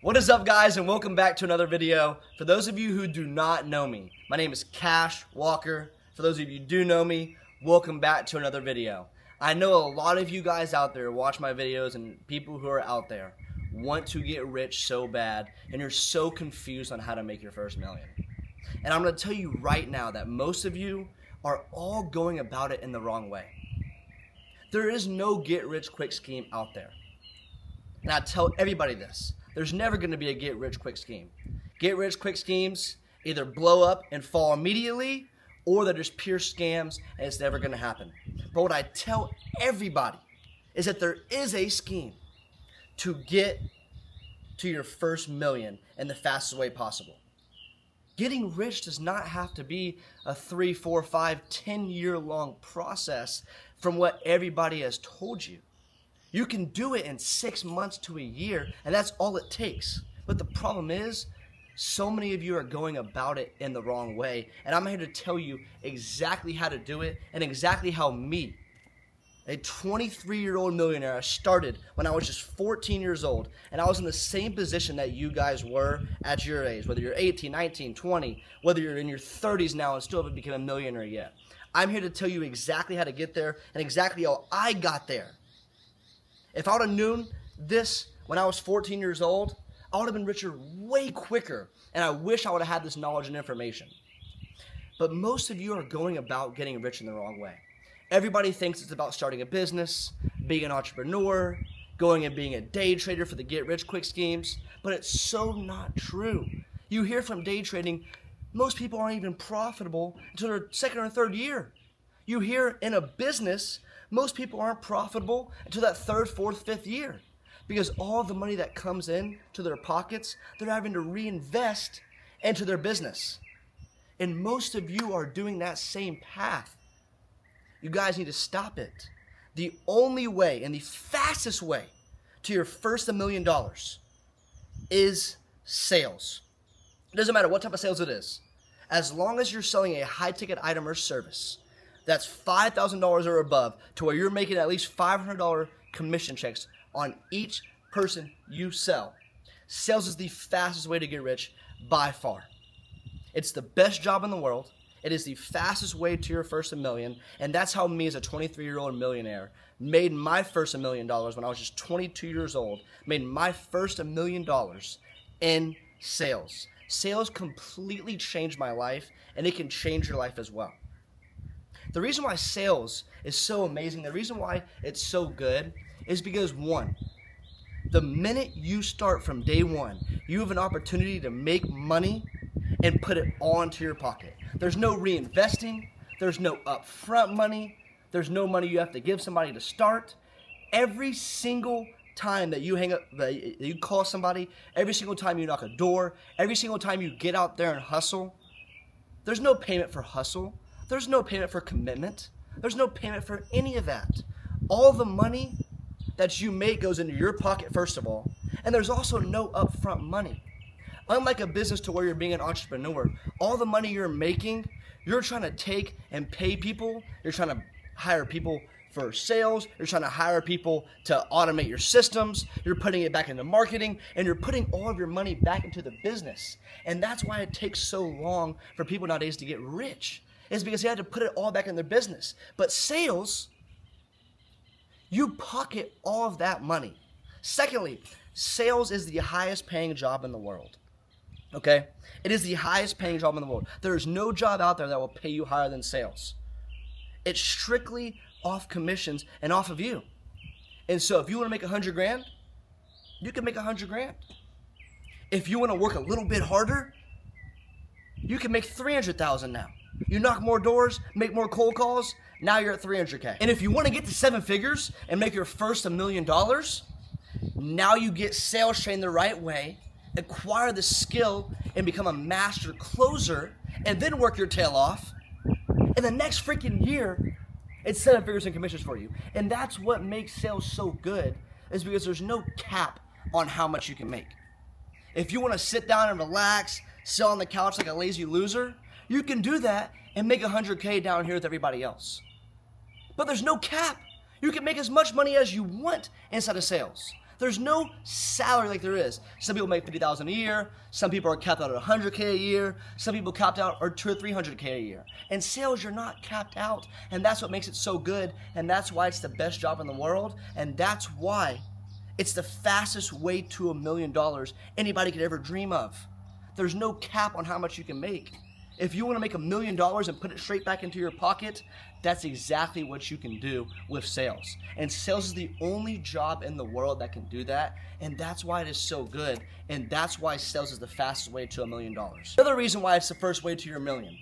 What is up, guys, and welcome back to another video. For those of you who do not know me, my name is Cash Walker. For those of you who do know me, welcome back to another video. I know a lot of you guys out there watch my videos, and people who are out there want to get rich so bad, and you're so confused on how to make your first million. And I'm going to tell you right now that most of you are all going about it in the wrong way. There is no get-rich-quick scheme out there. And I tell everybody this. There's never going to be a get-rich-quick scheme. Get-rich-quick schemes either blow up and fall immediately, or they're just pure scams and it's never going to happen. But what I tell everybody is that there is a scheme to get to your first million in the fastest way possible. Getting rich does not have to be a 3, 4, 5, 10-year long process from what everybody has told you. You can do it in 6 months to a year, and that's all it takes. But the problem is, so many of you are going about it in the wrong way, and I'm here to tell you exactly how to do it and exactly how me, a 23-year-old millionaire, I started when I was just 14 years old, and I was in the same position that you guys were at your age, whether you're 18, 19, 20, whether you're in your 30s now and still haven't become a millionaire yet. I'm here to tell you exactly how to get there and exactly how I got there. If I would have known this when I was 14 years old, I would have been richer way quicker, and I wish I would have had this knowledge and information. But most of you are going about getting rich in the wrong way. Everybody thinks it's about starting a business, being an entrepreneur, going and being a day trader for the get-rich-quick schemes, but it's so not true. You hear from day trading, most people aren't even profitable until their second or third year. You hear in a business, most people aren't profitable until that third, fourth, fifth year, because all the money that comes in to their pockets, they're having to reinvest into their business. And most of you are doing that same path. You guys need to stop it. The only way and the fastest way to your first $1 million is sales. It doesn't matter what type of sales it is. As long as you're selling a high-ticket item or service that's $5,000 or above, to where you're making at least $500 commission checks on each person you sell. Sales is the fastest way to get rich by far. It's the best job in the world. It is the fastest way to your first $1 million, and that's how me as a 23-year-old millionaire made my first $1 million when I was just 22 years old, made my first $1 million in sales. Sales completely changed my life, and it can change your life as well. The reason why sales is so amazing, the reason why it's so good is because, one, the minute you start from day one, you have an opportunity to make money and put it all into your pocket. There's no reinvesting, there's no upfront money, there's no money you have to give somebody to start. Every single time that you hang up, that you call somebody, every single time you knock a door, every single time you get out there and hustle, there's no payment for hustle. There's no payment for commitment. There's no payment for any of that. All the money that you make goes into your pocket, first of all, and there's also no upfront money. Unlike a business to where you're being an entrepreneur, all the money you're making, you're trying to take and pay people. You're trying to hire people for sales. You're trying to hire people to automate your systems. You're putting it back into marketing, and you're putting all of your money back into the business. And that's why it takes so long for people nowadays to get rich. Is because they had to put it all back in their business. But sales, you pocket all of that money. Secondly, sales is the highest paying job in the world. Okay? It is the highest paying job in the world. There is no job out there that will pay you higher than sales. It's strictly off commissions and off of you. And so if you want to make 100 grand, you can make 100 grand. If you want to work a little bit harder, you can make 300,000 now. You knock more doors, make more cold calls, now you're at 300K. And if you want to get to 7 figures and make your first $1 million, now you get sales trained the right way, acquire the skill, and become a master closer, and then work your tail off. And the next freaking year, it's 7 figures in commissions for you. And that's what makes sales so good, is because there's no cap on how much you can make. If you want to sit down and relax, sit on the couch like a lazy loser, you can do that and make 100K down here with everybody else. But there's no cap. You can make as much money as you want inside of sales. There's no salary like there is. Some people make $50,000 a year. Some people are capped out at $100K a year. Some people capped out are $200 or $300K a year. In sales, you're not capped out, and that's what makes it so good, and that's why it's the best job in the world, and that's why it's the fastest way to $1 million anybody could ever dream of. There's no cap on how much you can make. If you want to make $1 million and put it straight back into your pocket, that's exactly what you can do with sales. And sales is the only job in the world that can do that, and that's why it is so good, and that's why sales is the fastest way to $1 million. Another reason why it's the first way to your million.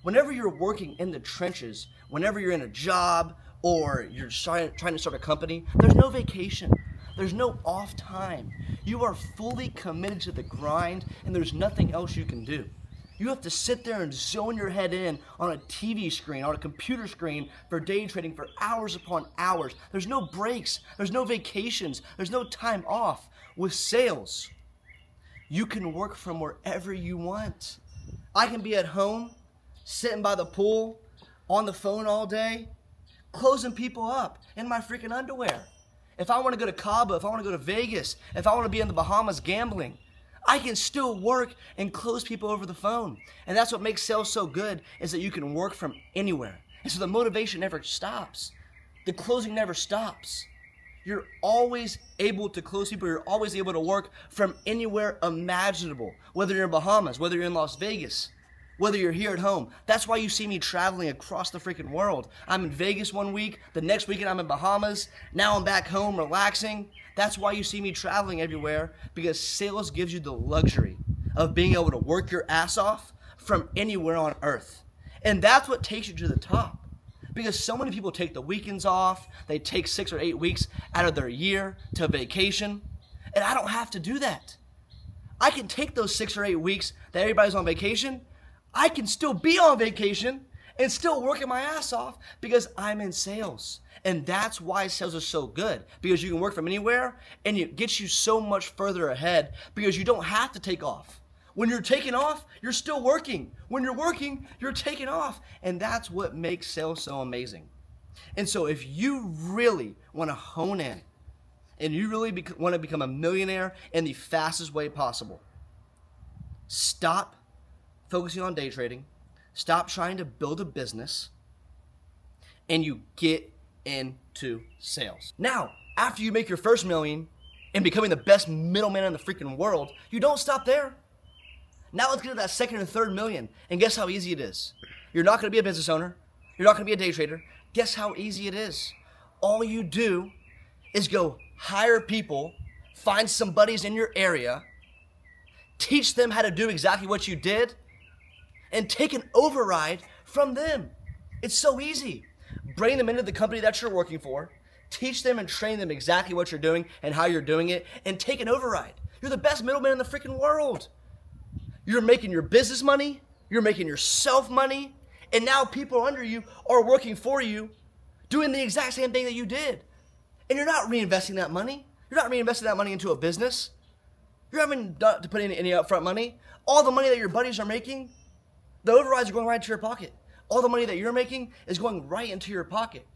Whenever you're working in the trenches, whenever you're in a job or you're trying to start a company, there's no vacation. There's no off time. You are fully committed to the grind, and there's nothing else you can do. You have to sit there and zone your head in on a TV screen, on a computer screen for day trading for hours upon hours. There's no breaks. There's no vacations. There's no time off. With sales, you can work from wherever you want. I can be at home, sitting by the pool, on the phone all day, closing people up in my freaking underwear. If I want to go to Cabo, if I want to go to Vegas, if I want to be in the Bahamas gambling, I can still work and close people over the phone. And that's what makes sales so good, is that you can work from anywhere. And so the motivation never stops. The closing never stops. You're always able to close people. You're always able to work from anywhere imaginable. Whether you're in Bahamas, whether you're in Las Vegas, whether you're here at home. That's why you see me traveling across the freaking world. I'm in Vegas one week, the next weekend I'm in Bahamas, now I'm back home relaxing. That's why you see me traveling everywhere, because sales gives you the luxury of being able to work your ass off from anywhere on earth. And that's what takes you to the top. Because so many people take the weekends off, they take 6 or 8 weeks out of their year to vacation, and I don't have to do that. I can take those 6 or 8 weeks that everybody's on vacation, I can still be on vacation and still working my ass off because I'm in sales. And that's why sales is so good, because you can work from anywhere and it gets you so much further ahead because you don't have to take off. When you're taking off, you're still working. When you're working, you're taking off. And that's what makes sales so amazing. And so if you really want to hone in and you really want to become a millionaire in the fastest way possible, stop focusing on day trading, stop trying to build a business, and you get into sales. Now, after you make your first million and becoming the best middleman in the freaking world, you don't stop there. Now let's get to that second and third million, and guess how easy it is. You're not gonna be a business owner. You're not gonna be a day trader. Guess how easy it is. All you do is go hire people, find some buddies in your area, teach them how to do exactly what you did, and take an override from them. It's so easy. Bring them into the company that you're working for, teach them and train them exactly what you're doing and how you're doing it, and take an override. You're the best middleman in the freaking world. You're making your business money, you're making yourself money, and now people under you are working for you, doing the exact same thing that you did. And you're not reinvesting that money. You're not reinvesting that money into a business. You're having to put in any upfront money. All the money that your buddies are making, the overrides are going right into your pocket. All the money that you're making is going right into your pocket.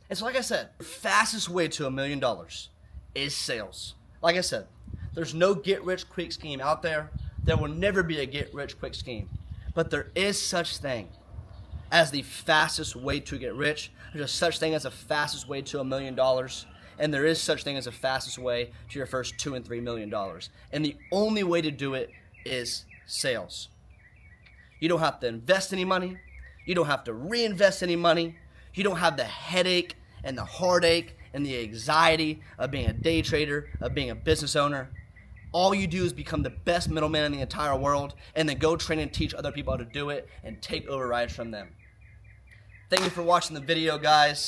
And so like I said, the fastest way to $1 million is sales. Like I said, there's no get-rich-quick scheme out there. There will never be a get-rich-quick scheme. But there is such thing as the fastest way to get rich. There's a such thing as the fastest way to $1 million. And there is such thing as the fastest way to your first $2 and $3 million. And the only way to do it is sales. You don't have to invest any money. You don't have to reinvest any money. You don't have the headache and the heartache and the anxiety of being a day trader, of being a business owner. All you do is become the best middleman in the entire world and then go train and teach other people how to do it and take overrides from them. Thank you for watching the video, guys.